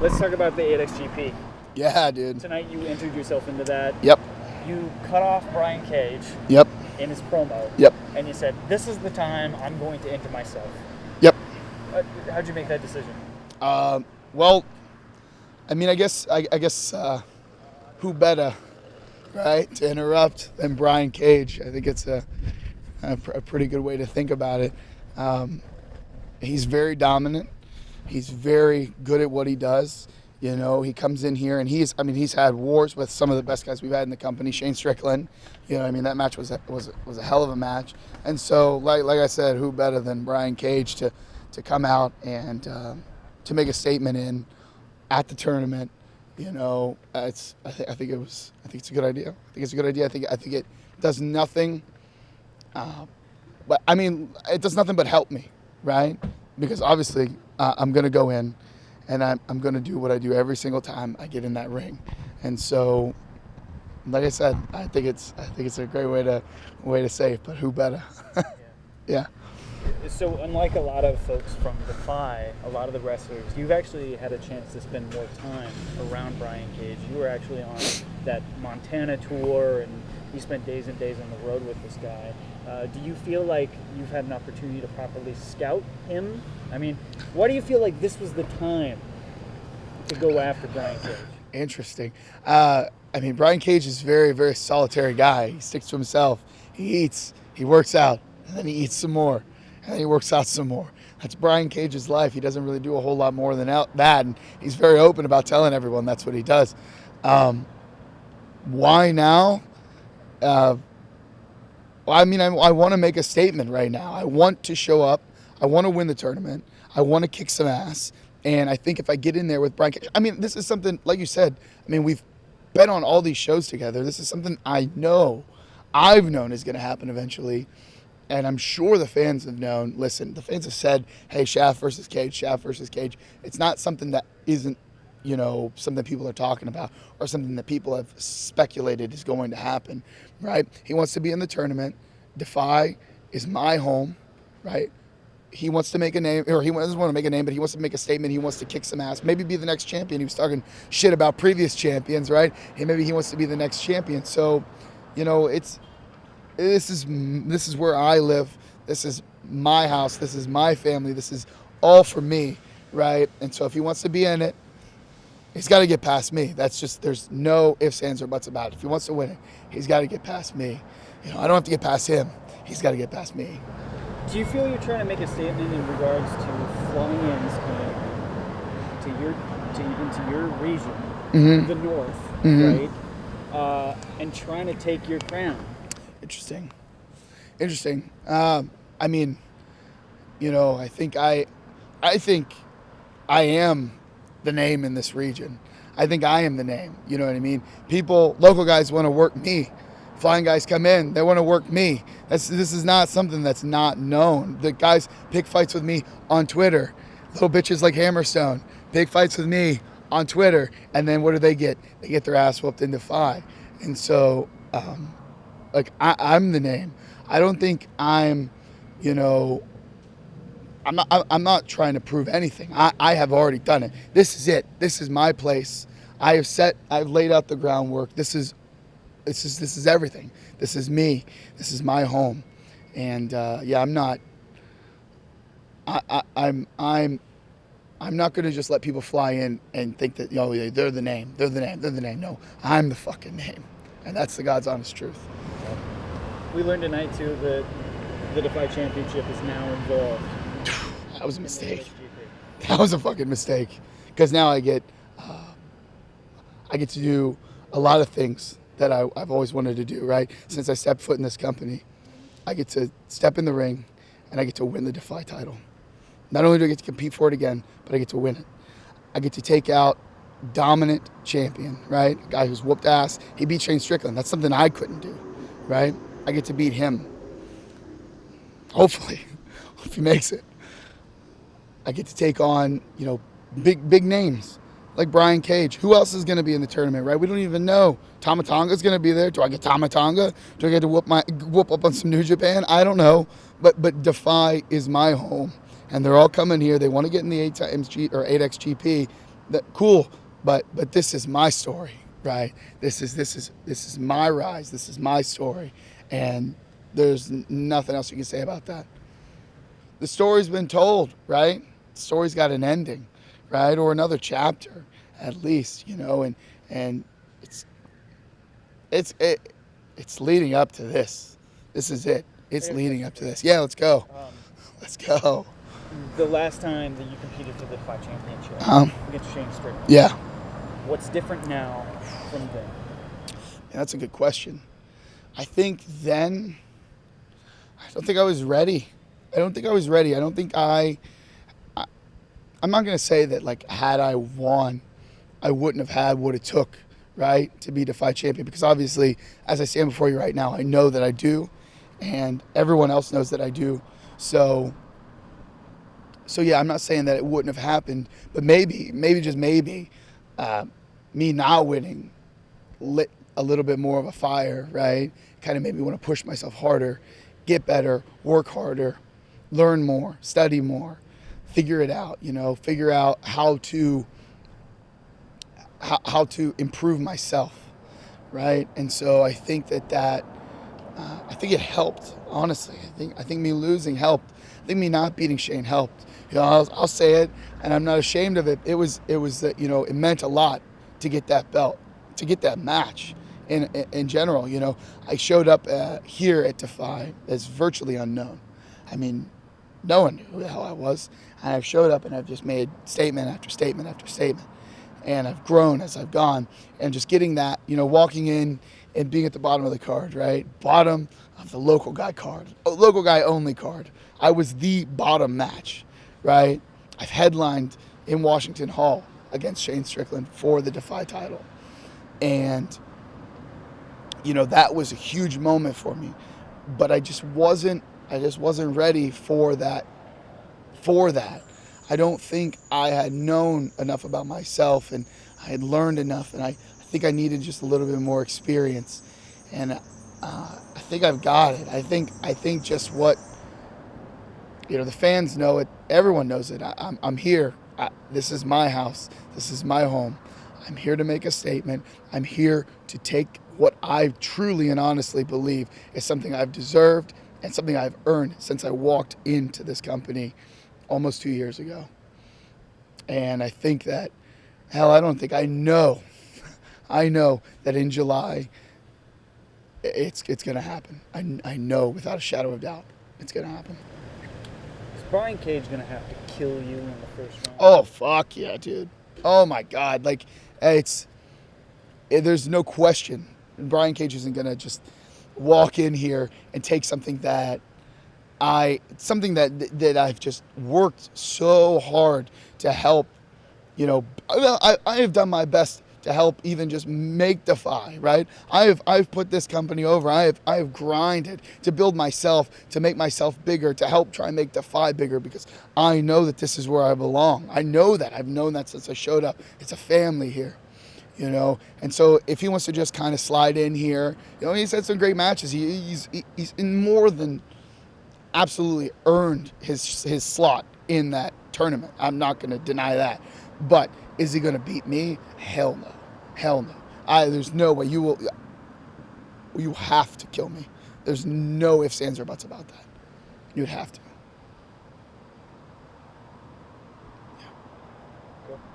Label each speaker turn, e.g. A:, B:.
A: Let's talk about the 8XGP.
B: Yeah, dude.
A: Tonight you entered yourself into that.
B: Yep.
A: You cut off Brian Cage.
B: Yep.
A: In his promo.
B: Yep.
A: And you said, "This is the time I'm going to enter myself."
B: Yep.
A: How'd you make that decision?
B: Well, I mean, I guess who better, right, to interrupt than Brian Cage? I think it's a pretty good way to think about it. He's very dominant. He's very good at what he does. You know, he comes in here and he's had wars with some of the best guys we've had in the company. Shane Strickland, you know, I mean, that match was a hell of a match. And so, like I said, who better than Brian Cage to come out and to make a statement at the tournament? You know, I think it's a good idea. I think it's a good idea. I think it does nothing. But I mean, it does nothing but help me, right? Because obviously, I'm going to go in. And I'm going to do what I do every single time I get in that ring, and so, like I said, I think it's a great way to say it. But who better? Yeah.
A: So unlike a lot of folks from DEFY, a lot of the wrestlers, you've actually had a chance to spend more time around Brian Cage. You were actually on that Montana tour, and you spent days and days on the road with this guy. Do you feel like you've had an opportunity to properly scout him? I mean, why do you feel like this was the time to go after Brian Cage?
B: Interesting. I mean, Brian Cage is a very, very solitary guy. He sticks to himself. He eats, he works out, and then he eats some more, and then he works out some more. That's Brian Cage's life. He doesn't really do a whole lot more than that, and he's very open about telling everyone that's what he does. Why now? I mean, I want to make a statement right now. I want to show up. I want to win the tournament. I want to kick some ass. And I think if I get in there with Brian Cage, I mean, this is something, like you said, I mean, we've been on all these shows together. This is something I've known is going to happen eventually. And I'm sure the fans have known. Listen, the fans have said, hey, Schaff versus Cage, Schaff versus Cage. It's not something that isn't, you know, something people are talking about or something that people have speculated is going to happen, right? He wants to be in the tournament. DEFY is my home, right? He wants to make a name, or he doesn't want to make a name, but he wants to make a statement. He wants to kick some ass, maybe be the next champion. He was talking shit about previous champions, right? And maybe he wants to be the next champion. So, you know, this is where I live. This is my house. This is my family. This is all for me, right? And so if he wants to be in it, he's got to get past me. That's just, there's no ifs, ands, or buts about it. If he wants to win it, he's got to get past me. You know, I don't have to get past him. He's got to get past me.
A: Do you feel you're trying to make a statement in regards to flying into your region,
B: Mm-hmm.
A: the North,
B: Mm-hmm.
A: right? And trying to take your crown?
B: Interesting. I mean, you know, I think I am the name in this region. I think I am the name. You know what I mean? People, local guys want to work me. Flying guys come in, they want to work me. This is not something that's not known. The guys pick fights with me on Twitter. Little bitches like Hammerstone pick fights with me on Twitter, and then what do they get? They get their ass whooped in DEFY. And so, like, I'm the name. I don't think I'm, you know, I'm not trying to prove anything. I have already done it. This is it. This is my place. I've laid out the groundwork. This is everything. This is me. This is my home. And yeah, I'm not going to just let people fly in and think that, you know, they're the name. No, I'm the fucking name. And that's the God's honest truth.
A: We learned tonight too that the DEFY Championship is now involved.
B: That was a mistake. That was a fucking mistake. Because now I get to do a lot of things that I've always wanted to do, right? Since I stepped foot in this company, I get to step in the ring and I get to win the DEFY title. Not only do I get to compete for it again, but I get to win it. I get to take out dominant champion, right? A guy who's whooped ass. He beat Shane Strickland. That's something I couldn't do, right? I get to beat him. Hopefully, if he makes it. I get to take on, you know, big names like Brian Cage. Who else is going to be in the tournament, right? We don't even know. Tama Tonga's going to be there. Do I get Tama Tonga? Do I get to whoop up on some New Japan? I don't know. But DEFY is my home, and they're all coming here. They want to get in the 8XGP, cool, but this is my story, right? This is my rise. This is my story, and there's nothing else you can say about that. The story's been told, right? The story's got an ending, right, or another chapter at least, and it's leading up to this. This is it. It's leading up to this. Yeah, let's go. Let's go.
A: The last time that you competed for the DEFY championship against Shane Strickland.
B: Yeah.
A: What's different now from then?
B: Yeah, that's a good question. I think then, I don't think I was ready. I don't think I'm not going to say that, like, had I won, I wouldn't have had what it took, right, to be DEFY champion. Because obviously, as I stand before you right now, I know that I do, and everyone else knows that I do. So yeah, I'm not saying that it wouldn't have happened, but maybe just maybe, me not winning lit a little bit more of a fire, right? Kind of made me want to push myself harder, get better, work harder, learn more, study more, figure it out, figure out how to improve myself, right? And so I think that I think it helped, honestly. I think me losing helped. I think me not beating Shane helped. I'll say it, and I'm not ashamed of it. It was that, it meant a lot to get that belt, to get that match. In general, I showed up here at DEFY as virtually unknown. I mean, no one knew who the hell I was, and I've showed up and I've just made statement after statement after statement, and I've grown as I've gone, and just getting that, walking in and being at the bottom of the card, right? Bottom of the local guy card, local guy only card. I was the bottom match, right? I've headlined in Washington Hall against Shane Strickland for the DEFY title. And, that was a huge moment for me. But I just wasn't ready for that. I don't think I had known enough about myself, and I had learned enough, and I think I needed just a little bit more experience. And I think I've got it. I think just what, the fans know it, everyone knows it. I'm here. This is my house. This is my home. I'm here to make a statement. I'm here to take what I truly and honestly believe is something I've deserved and something I've earned since I walked into this company almost 2 years ago. And I think that, I know that in July, it's going to happen. I know without a shadow of doubt it's going to happen.
A: Is Brian Cage going to have to kill you in the first round?
B: Oh, fuck yeah, dude. Oh, my God. Like, there's no question. Brian Cage isn't going to just walk in here and take something that I've just worked so hard to help. I have done my best to help even just make DEFY, right? I've put this company over. I have grinded to build myself, to make myself bigger, to help try and make DEFY bigger, because I know that this is where I belong. I know that. I've known that since I showed up. It's a family here, And so if he wants to just kind of slide in here, he's had some great matches. He's in more than absolutely earned his slot in that tournament. I'm not going to deny that. But is he going to beat me? Hell no. Hell no. There's no way. You have to kill me. There's no ifs, ands, or buts about that. You'd have to.